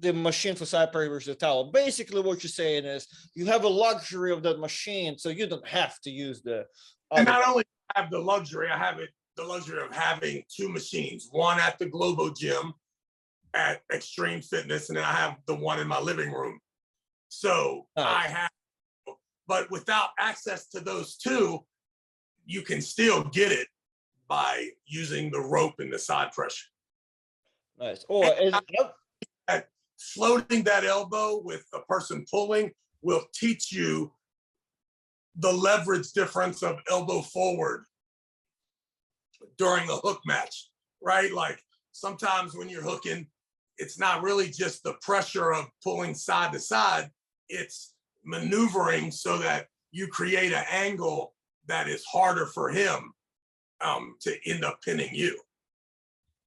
the machine for side pressure versus the towel. Basically, what you're saying is you have a luxury of that machine, so you don't have to use the and not only have the luxury, I have the luxury of having two machines, one at the Globo gym at Extreme Fitness, and then I have the one in my living room. So I have, but without access to those two, you can still get it by using the rope and the side pressure. Nice. Or floating that elbow with a person pulling will teach you the leverage difference of elbow forward during a hook match, right? Like sometimes when you're hooking, it's not really just the pressure of pulling side to side, it's maneuvering so that you create an angle that is harder for him to end up pinning you.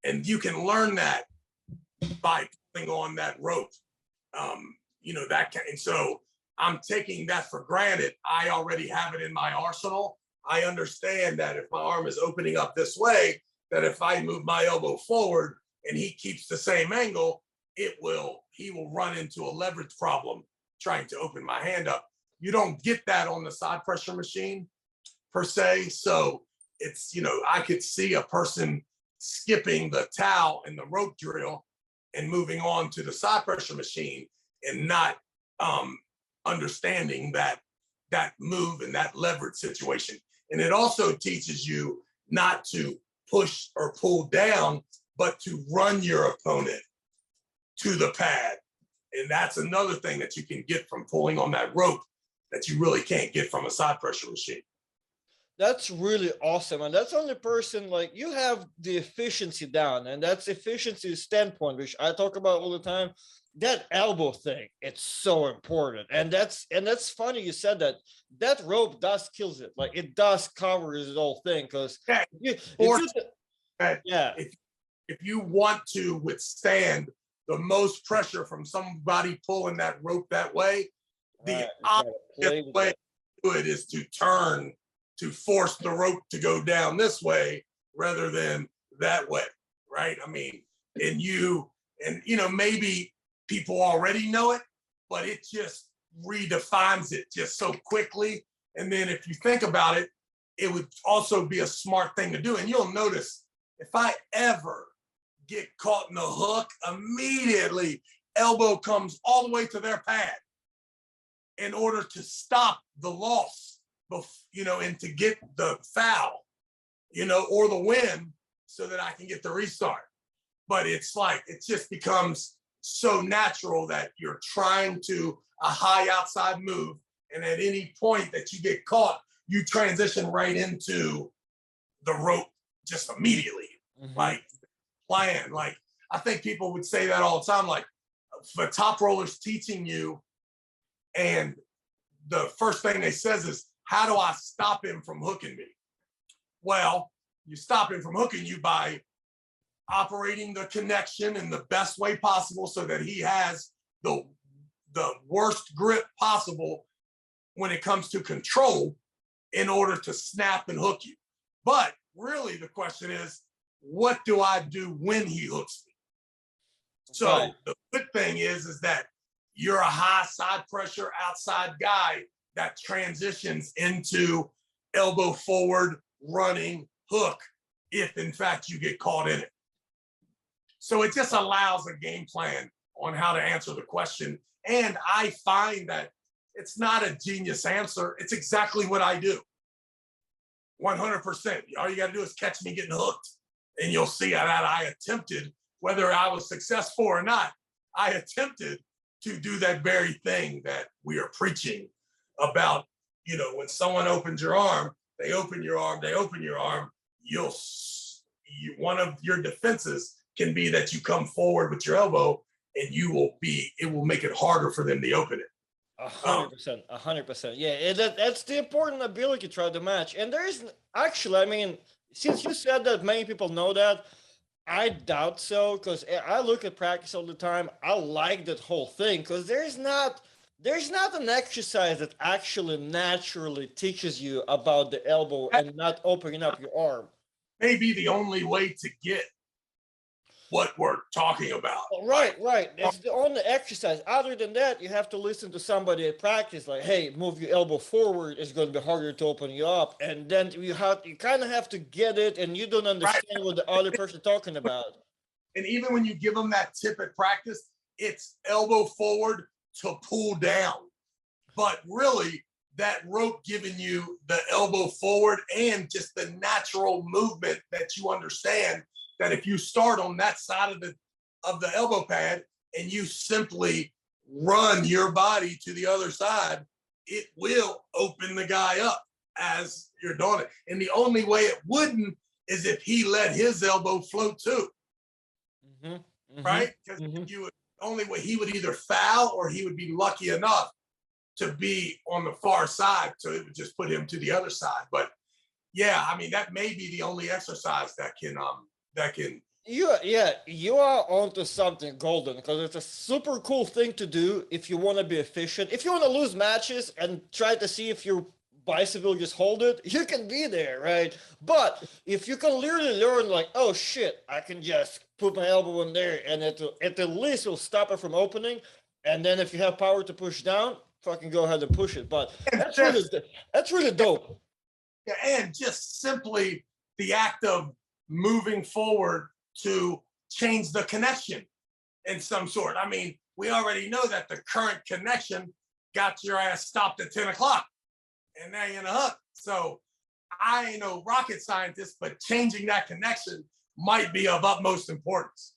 And you can learn that by pulling on that rope. And so I'm taking that for granted. I already have it in my arsenal. I understand that if my arm is opening up this way, that if I move my elbow forward and he keeps the same angle, he will run into a leverage problem trying to open my hand up. You don't get that on the side pressure machine per se. So it's, I could see a person skipping the towel and the rope drill and moving on to the side pressure machine and not understanding that move and that leverage situation. And it also teaches you not to push or pull down, but to run your opponent to the pad. And that's another thing that you can get from pulling on that rope that you really can't get from a side pressure machine. That's really awesome. And that's only person, like, you have the efficiency down, and that's efficiency standpoint, which I talk about all the time. That elbow thing, it's so important. And that's funny you said that. That rope does kills it. Like, it does cover the whole thing. Because if you want to withstand the most pressure from somebody pulling that rope that way, the obvious way to do it is to turn, to force the rope to go down this way rather than that way, right? I mean, maybe people already know it, but it just redefines it just so quickly. And then if you think about it, it would also be a smart thing to do. And you'll notice if I ever get caught in the hook, immediately elbow comes all the way to their pad in order to stop the loss, and to get the foul, or the win so that I can get the restart. But it's like, it just becomes so natural that you're trying to a high outside move. And at any point that you get caught, you transition right into the rope just immediately. Mm-hmm. Like, plan. Like, I think people would say that all the time, like, the top roller's teaching you, and the first thing they says is, how do I stop him from hooking me? Well, you stop him from hooking you by operating the connection in the best way possible so that he has the worst grip possible when it comes to control in order to snap and hook you. But really the question is, what do I do when he hooks me? So the good thing is that you're a high side pressure outside guy that transitions into elbow forward running hook if in fact you get caught in it. So it just allows a game plan on how to answer the question. And I find that it's not a genius answer. It's exactly what I do. 100%. All you got to do is catch me getting hooked, and you'll see that I attempted, whether I was successful or not, I attempted to do that very thing that we are preaching about. When someone opens your arm, they open your arm, one of your defenses can be that you come forward with your elbow, and it will make it harder for them to open it. 100%. Yeah, that's the important ability throughout the match. And there is actually, since you said that many people know that, I doubt so, because I look at practice all the time. I like that whole thing, because there's not an exercise that actually naturally teaches you about the elbow and not opening up your arm. Maybe the only way to get what we're talking about. Right, right. It's the only exercise. Other than that, you have to listen to somebody at practice, like, "Hey, move your elbow forward. It's going to be harder to open you up." And then you kind of have to get it, and you don't Right. understand what the other person talking about. And even when you give them that tip at practice, it's elbow forward to pull down. But really, that rope giving you the elbow forward and just the natural movement that you understand that if you start on that side of the elbow pad and you simply run your body to the other side, it will open the guy up as you're doing it. And the only way it wouldn't is if he let his elbow float too. Right? Because you would only way he would either foul or he would be lucky enough to be on the far side, so it would just put him to the other side. But yeah, I mean that may be the only exercise that can you are onto something golden, because it's a super cool thing to do if you want to be efficient. If you want to lose matches and try to see if your bicep will just hold it, you can be there, right? But if you can literally learn, like, oh shit, I can just put my elbow in there and it at the least will stop it from opening. And then if you have power to push down, fucking go ahead and push it. But that's really dope. Yeah, and just simply the act of moving forward to change the connection in some sort. I mean, we already know that the current connection got your ass stopped at 10 o'clock and now you're in a hook. So I ain't no rocket scientist, but changing that connection might be of utmost importance.